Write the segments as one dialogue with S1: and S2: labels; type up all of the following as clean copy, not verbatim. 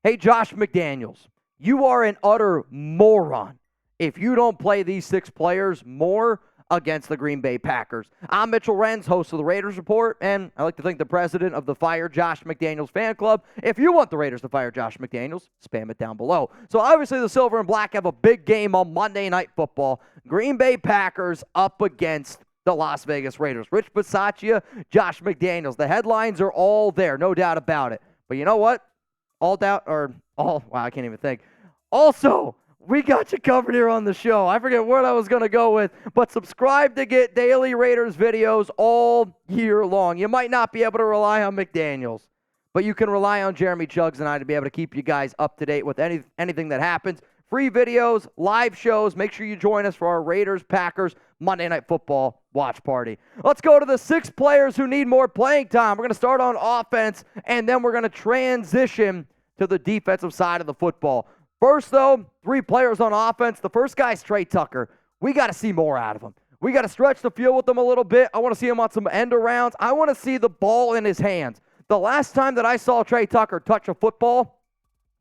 S1: Hey, Josh McDaniels, you are an utter moron if you don't play these 6 players more against the Green Bay Packers. I'm Mitchell Renz, host of the Raiders Report, and I like to thank the president of the Fire Josh McDaniels fan club. If you want the Raiders to fire Josh McDaniels, spam it down below. So obviously the Silver and Black have a big game on Monday Night Football. Green Bay Packers up against the Las Vegas Raiders. Rich Bisaccia, Josh McDaniels. The headlines are all there, no doubt about it. But you know what? I can't even think. Also, we got you covered here on the show. I forget what I was going to go with, but subscribe to get daily Raiders videos all year long. You might not be able to rely on McDaniels, but you can rely on Jeremy Chugs and I to be able to keep you guys up to date with anything that happens. Free videos, live shows. Make sure you join us for our Raiders-Packers Monday Night Football watch party. Let's go to the 6 players who need more playing time. We're going to start on offense, and then we're going to transition to the defensive side of the football. First, though, 3 players on offense. The first guy is Tre Tucker. We got to see more out of him. We got to stretch the field with him a little bit. I want to see him on some end arounds. I want to see the ball in his hands. The last time that I saw Tre Tucker touch a football,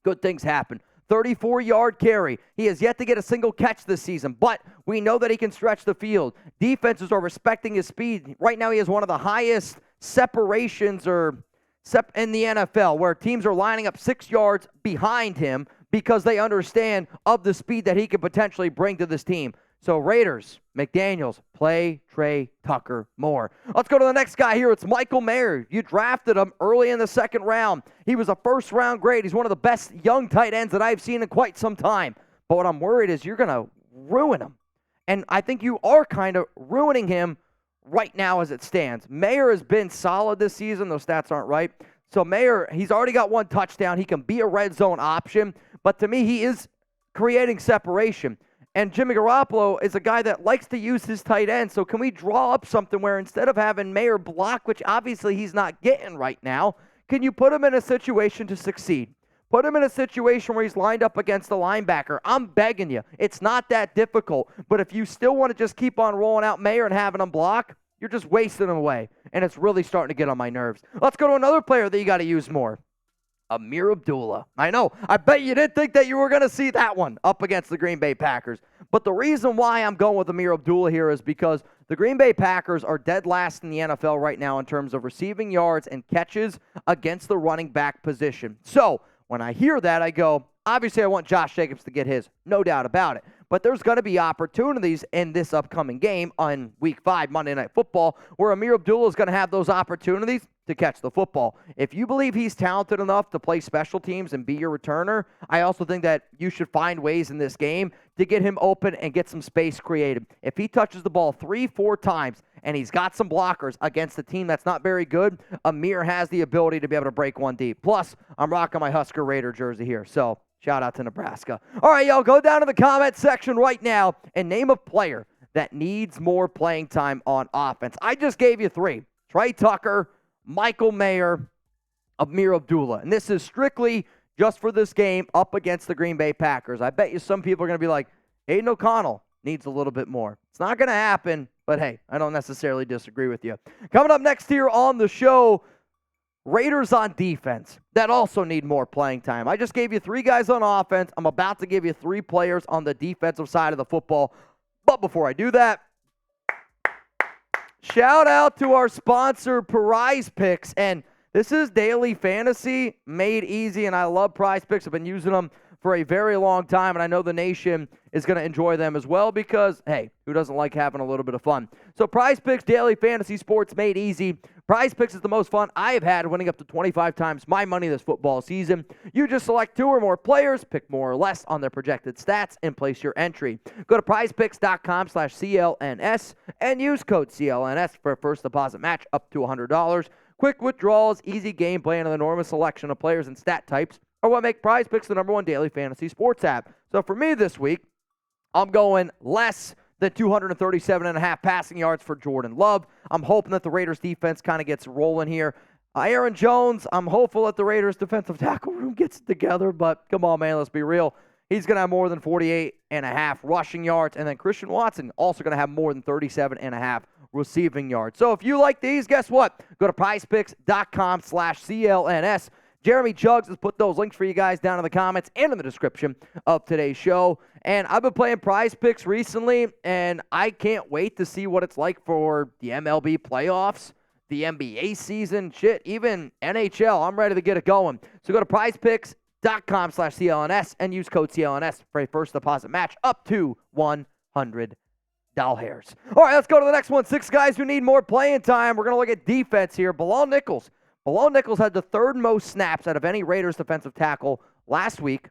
S1: good things happened. 34-yard carry. He has yet to get a single catch this season, but we know that he can stretch the field. Defenses are respecting his speed. Right now, he has one of the highest separations in the NFL, where teams are lining up 6 yards behind him because they understand of the speed that he could potentially bring to this team. So Raiders, McDaniels, play Tre Tucker more. Let's go to the next guy here. It's Michael Mayer. You drafted him early in the 2nd round. He was a first-round grade. He's one of the best young tight ends that I've seen in quite some time. But what I'm worried is you're going to ruin him. And I think you are kind of ruining him right now as it stands. Mayer has been solid this season. Those stats aren't right. So Mayer, he's already got 1 touchdown. He can be a red zone option. But to me, he is creating separation. And Jimmy Garoppolo is a guy that likes to use his tight end. So can we draw up something where instead of having Mayer block, which obviously he's not getting right now, can you put him in a situation to succeed? Put him in a situation where he's lined up against the linebacker. I'm begging you. It's not that difficult. But if you still want to just keep on rolling out Mayer and having him block, you're just wasting him away. And it's really starting to get on my nerves. Let's go to another player that you got to use more. Ameer Abdullah. I know. I bet you didn't think that you were going to see that one up against the Green Bay Packers. But the reason why I'm going with Ameer Abdullah here is because the Green Bay Packers are dead last in the NFL right now in terms of receiving yards and catches against the running back position. So when I hear that, I go, obviously I want Josh Jacobs to get his, no doubt about it. But there's going to be opportunities in this upcoming game on Week 5, Monday Night Football, where Ameer Abdullah is going to have those opportunities to catch the football. If you believe he's talented enough to play special teams and be your returner, I also think that you should find ways in this game to get him open and get some space created. If he touches the ball 3-4 times and he's got some blockers against a team that's not very good, Ameer has the ability to be able to break one deep. Plus, I'm rocking my Husker Raider jersey here, so shout out to Nebraska. All right, y'all, go down to the comment section right now and name a player that needs more playing time on offense. I just gave you 3. Tre Tucker, Michael Mayer, Ameer Abdullah. And this is strictly just for this game up against the Green Bay Packers. I bet you some people are going to be like, Aiden O'Connell needs a little bit more. It's not going to happen, but hey, I don't necessarily disagree with you. Coming up next here on the show, Raiders on defense that also need more playing time. I just gave you 3 guys on offense. I'm about to give you 3 players on the defensive side of the football. But before I do that, shout out to our sponsor, PrizePicks. And this is daily fantasy made easy, and I love PrizePicks. I've been using them for a very long time, and I know the nation is going to enjoy them as well because, hey, who doesn't like having a little bit of fun? So PrizePicks daily fantasy sports made easy. PrizePicks is the most fun I have had, winning up to 25 times my money this football season. You just select 2 or more players, pick more or less on their projected stats, and place your entry. Go to prizepicks.com/CLNS and use code CLNS for a first deposit match up to $100. Quick withdrawals, easy gameplay, and an enormous selection of players and stat types are what make PrizePicks the #1 daily fantasy sports app. So for me this week, I'm going less than 237.5 passing yards for Jordan Love. I'm hoping that the Raiders defense kind of gets rolling here. Aaron Jones, I'm hopeful that the Raiders defensive tackle room gets it together, but come on, man, let's be real. He's going to have more than 48.5 rushing yards, and then Christian Watson also going to have more than 37.5 receiving yards. So if you like these, guess what? Go to prizepicks.com/CLNS. Jeremy Jugs has put those links for you guys down in the comments and in the description of today's show. And I've been playing PrizePicks recently, and I can't wait to see what it's like for the MLB playoffs, the NBA season, shit, even NHL. I'm ready to get it going. So go to prizepicks.com/CLNS and use code CLNS for a first deposit match up to $100. All right, let's go to the next one. 6 guys who need more playing time. We're going to look at defense here. Bilal Nichols. Bilal Nichols had the 3rd most snaps out of any Raiders defensive tackle last week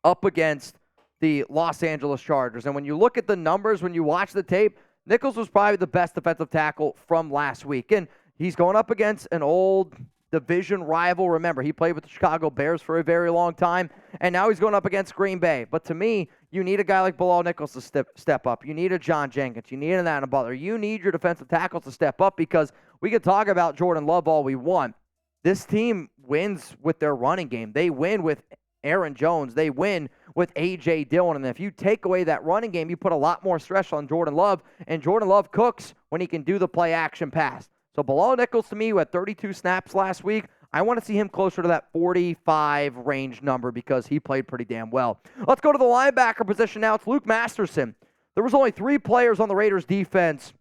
S1: up against the Los Angeles Chargers. And when you look at the numbers, when you watch the tape, Nichols was probably the best defensive tackle from last week. And he's going up against an old division rival. Remember, he played with the Chicago Bears for a very long time, and now he's going up against Green Bay. But to me, you need a guy like Bilal Nichols to step up. You need a John Jenkins. You need an Adam Butler. You need your defensive tackles to step up, because we could talk about Jordan Love all we want. This team wins with their running game. They win with Aaron Jones. They win with A.J. Dillon. And if you take away that running game, you put a lot more stress on Jordan Love, and Jordan Love cooks when he can do the play-action pass. So Bilal Nichols, to me, who had 32 snaps last week, I want to see him closer to that 45 range number because he played pretty damn well. Let's go to the linebacker position now. It's Luke Masterson. There was only 3 players on the Raiders defense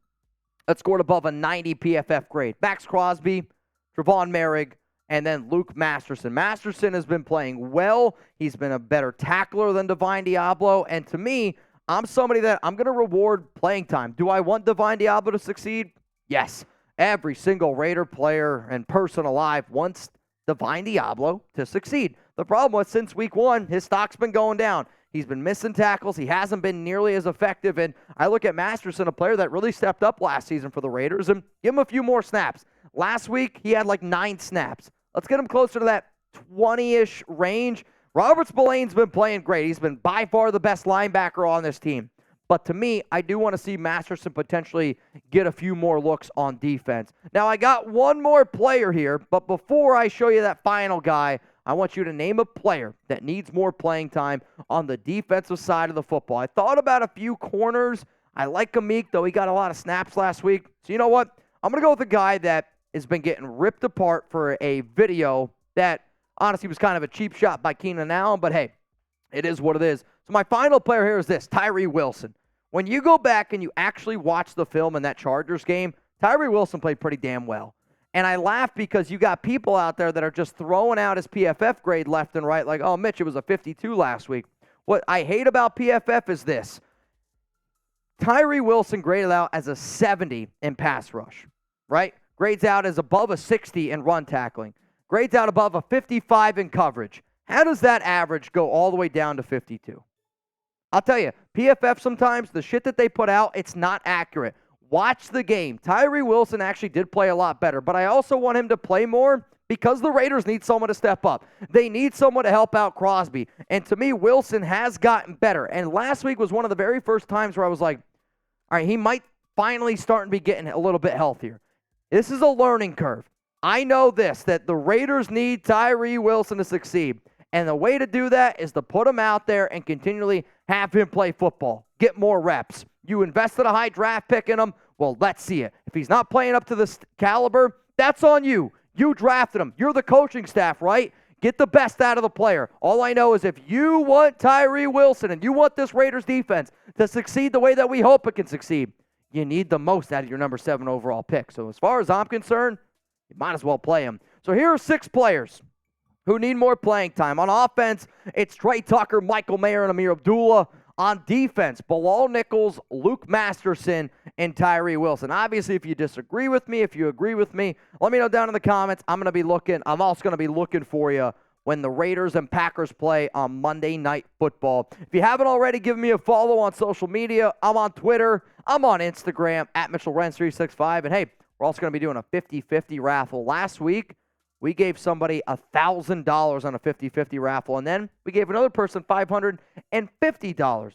S1: that scored above a 90 PFF grade. Max Crosby, Trevon Merrick, and then Luke Masterson. Masterson has been playing well. He's been a better tackler than Divine Diablo. And to me, I'm somebody that I'm going to reward playing time. Do I want Divine Diablo to succeed? Yes. Every single Raider player and person alive wants Divine Diablo to succeed. The problem was, since week 1, his stock's been going down. He's been missing tackles. He hasn't been nearly as effective. And I look at Masterson, a player that really stepped up last season for the Raiders, and give him a few more snaps. Last week, he had like 9 snaps. Let's get him closer to that 20-ish range. Robert Spillane's been playing great. He's been by far the best linebacker on this team. But to me, I do want to see Masterson potentially get a few more looks on defense. Now, I got one more player here, but before I show you that final guy, I want you to name a player that needs more playing time on the defensive side of the football. I thought about a few corners. I like Amik, though he got a lot of snaps last week. So you know what? I'm going to go with a guy that has been getting ripped apart for a video that honestly was kind of a cheap shot by Keenan Allen, but hey, it is what it is. So my final player here is this, Tyree Wilson. When you go back and you actually watch the film in that Chargers game, Tyree Wilson played pretty damn well. And I laugh because you got people out there that are just throwing out his PFF grade left and right, like, oh, Mitch, it was a 52 last week. What I hate about PFF is this. Tyree Wilson graded out as a 70 in pass rush, right? Grades out as above a 60 in run tackling. Grades out above a 55 in coverage. How does that average go all the way down to 52? I'll tell you, PFF sometimes, the shit that they put out, it's not accurate. Watch the game. Tyree Wilson actually did play a lot better, but I also want him to play more because the Raiders need someone to step up. They need someone to help out Crosby. And to me, Wilson has gotten better. And last week was one of the very first times where I was like, all right, he might finally start to be getting a little bit healthier. This is a learning curve. I know this, that the Raiders need Tyree Wilson to succeed. And the way to do that is to put him out there and continually have him play football, get more reps. You invested a high draft pick in him, well, let's see it. If he's not playing up to this caliber, that's on you. You drafted him. You're the coaching staff, right? Get the best out of the player. All I know is if you want Tyree Wilson and you want this Raiders defense to succeed the way that we hope it can succeed, you need the most out of your number 7 overall pick. So as far as I'm concerned, you might as well play him. So here are 6 players who need more playing time. On offense, it's Tre Tucker, Michael Mayer, and Ameer Abdullah. On defense, Bilal Nichols, Luke Masterson, and Tyree Wilson. Obviously, if you disagree with me, if you agree with me, let me know down in the comments. I'm also going to be looking for you when the Raiders and Packers play on Monday Night Football. If you haven't already, give me a follow on social media. I'm on Twitter. I'm on Instagram, at Mitchell Renz 365. And hey, we're also going to be doing a 50-50 raffle. Last week, we gave somebody $1,000 on a 50-50 raffle, and then we gave another person $550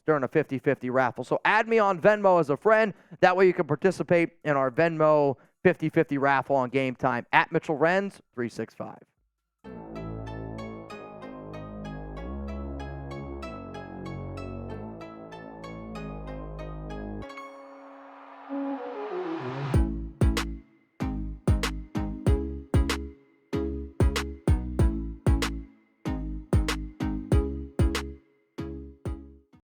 S1: during a 50-50 raffle. So add me on Venmo as a friend. That way you can participate in our Venmo 50-50 raffle on Game Time, at Mitchell Renz 365.